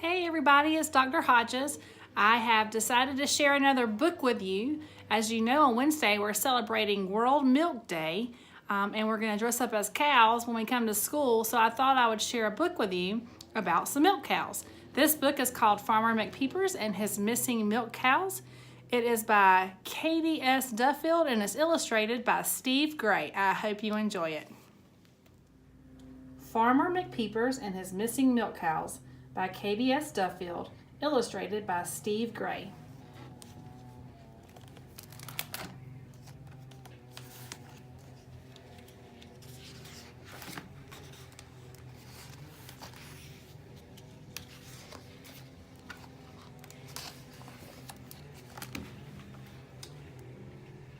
Hey everybody, it's Dr. Hodges. I have decided to share another book with you. As you know, on Wednesday we're celebrating World Milk Day, and we're going to dress up as cows when we come to school, so I thought I would share a book with you about some milk cows. This book is called Farmer McPeepers and His Missing Milk Cows. It is by Katie S. Duffield and is illustrated by Steve Gray. I hope you enjoy it. Farmer McPeepers and His Missing Milk Cows by Katie S. Duffield, illustrated by Steve Gray.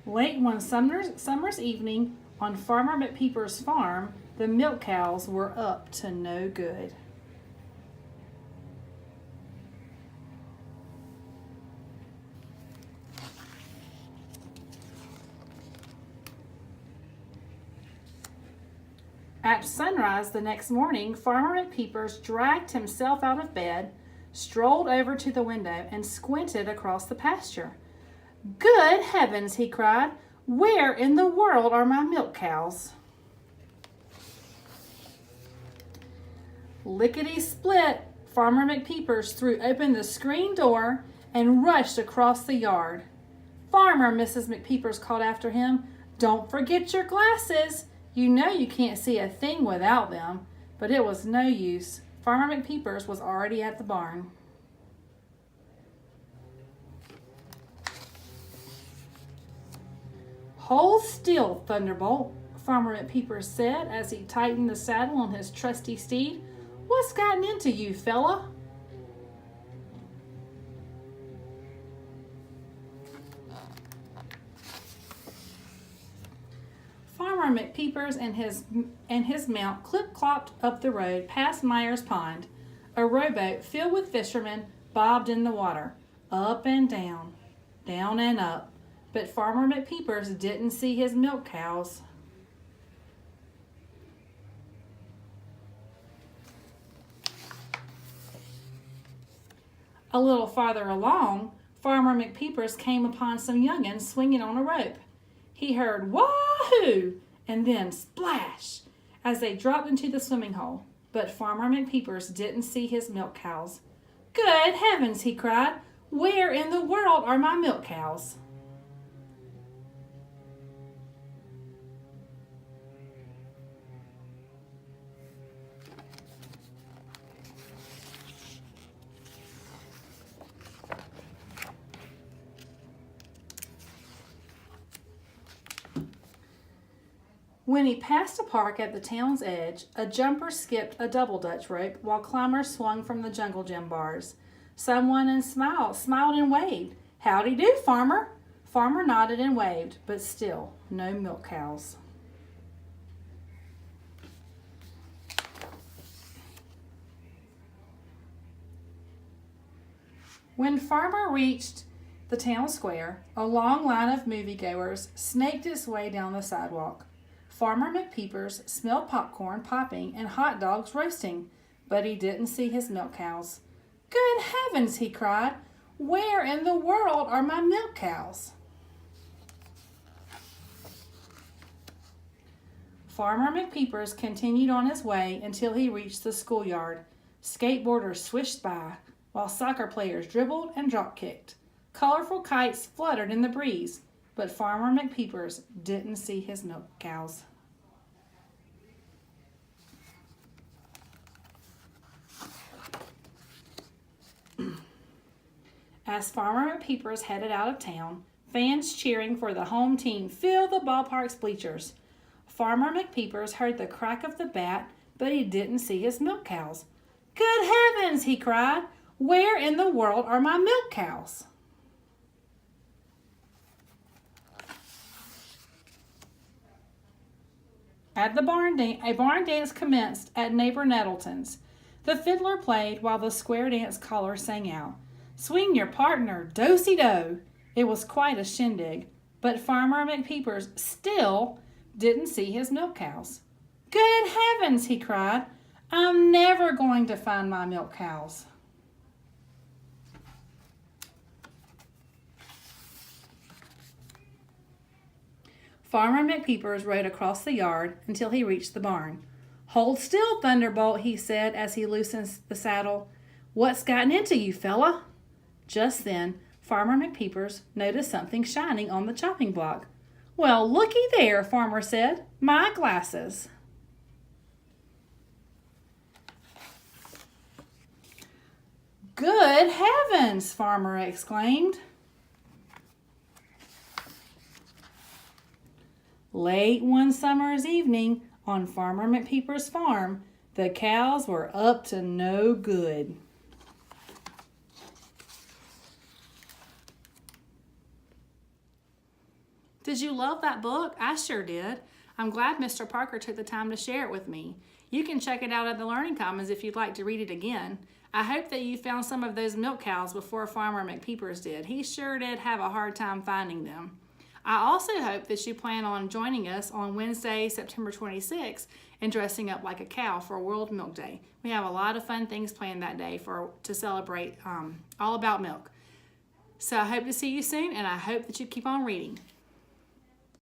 Late one summer's evening on Farmer McPeepers' farm, the milk cows were up to no good. At sunrise the next morning, Farmer McPeepers dragged himself out of bed, strolled over to the window, and squinted across the pasture. "Good heavens," he cried, "where in the world are my milk cows?" Lickety-split, Farmer McPeepers threw open the screen door and rushed across the yard. "Farmer," Mrs. McPeepers called after him, "don't forget your glasses. You know you can't see a thing without them." But it was no use. Farmer McPeepers was already at the barn. "Hold still, Thunderbolt," Farmer McPeepers said as he tightened the saddle on his trusty steed. "What's gotten into you, fella?" Farmer McPeepers and his mount clip-clopped up the road past Myers Pond. A rowboat filled with fishermen bobbed in the water, up and down, down and up. But Farmer McPeepers didn't see his milk cows. A little farther along, Farmer McPeepers came upon some young'uns swinging on a rope. He heard "Wahoo!" and then splash as they dropped into the swimming hole. But Farmer McPeepers didn't see his milk cows. "Good heavens," he cried, "where in the world are my milk cows?" When he passed a park at the town's edge, a jumper skipped a double Dutch rope while climbers swung from the jungle gym bars. Someone smiled and waved. "Howdy do, Farmer." Farmer nodded and waved, but still no milk cows. When Farmer reached the town square, a long line of moviegoers snaked its way down the sidewalk. Farmer McPeepers smelled popcorn popping and hot dogs roasting, but he didn't see his milk cows. "Good heavens," he cried, "where in the world are my milk cows?" Farmer McPeepers continued on his way until he reached the schoolyard. Skateboarders swished by, while soccer players dribbled and drop-kicked. Colorful kites fluttered in the breeze, but Farmer McPeepers didn't see his milk cows. As Farmer McPeepers headed out of town, fans cheering for the home team filled the ballpark's bleachers. Farmer McPeepers heard the crack of the bat, but he didn't see his milk cows. "Good heavens," he cried, "where in the world are my milk cows?" At the a barn dance commenced at neighbor Nettleton's. The fiddler played while the square dance caller sang out, "Swing your partner, do-si-do." It was quite a shindig, but Farmer McPeepers still didn't see his milk cows. "Good heavens," he cried, "I'm never going to find my milk cows." Farmer McPeepers rode across the yard until he reached the barn. "Hold still, Thunderbolt," he said as he loosened the saddle. "What's gotten into you, fella?" Just then, Farmer McPeepers noticed something shining on the chopping block. "Well, looky there," Farmer said. "My glasses." "Good heavens!" Farmer exclaimed. Late one summer's evening on Farmer McPeepers' farm, the cows were up to no good. Did you love that book? I sure did. I'm glad Mr. Parker took the time to share it with me. You can check it out at the Learning Commons if you'd like to read it again. I hope that you found some of those milk cows before Farmer McPeepers did. He sure did have a hard time finding them. I also hope that you plan on joining us on Wednesday, September 26th, and dressing up like a cow for World Milk Day. We have a lot of fun things planned that day to celebrate all about milk. So I hope to see you soon, and I hope that you keep on reading.